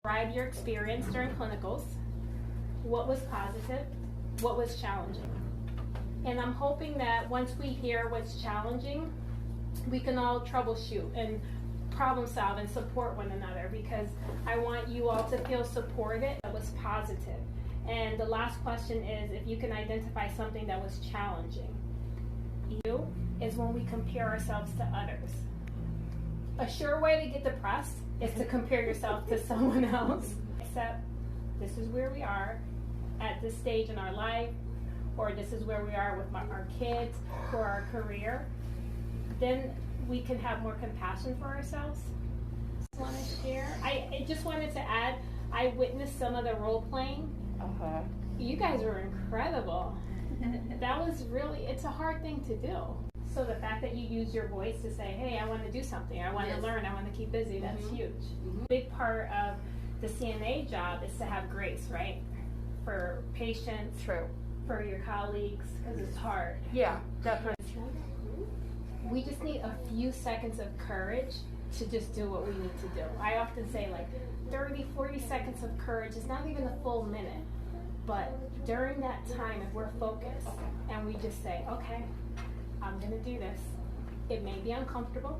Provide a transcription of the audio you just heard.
Describe your experience during clinicals. What was positive? What was challenging? And I'm hoping that once we hear what's challenging, we can all troubleshoot and problem solve and support one another, because I want you all to feel supported that was positive. And the last question is if you can identify something that was challenging. You is when we compare ourselves to others. A sure way to get depressed is to compare yourself to someone else. Except this is where we are at this stage in our life, or this is where we are with our kids or our career. Then we can have more compassion for ourselves. I want to share. I just wanted to add, I witnessed some of the role playing. You guys were incredible. That was really, it's a hard thing to do. So the fact that you use your voice to say, hey, I want to do something, I want to learn, I want to keep busy, that's huge. Big part of the CNA job is to have grace, right? For patients, for your colleagues, because it's hard. Yeah, definitely. We just need a few seconds of courage to just do what we need to do. I often say like 30, 40 seconds of courage is not even a full minute. But during that time, if we're focused and we just say, okay, I'm going to do this. It may be uncomfortable.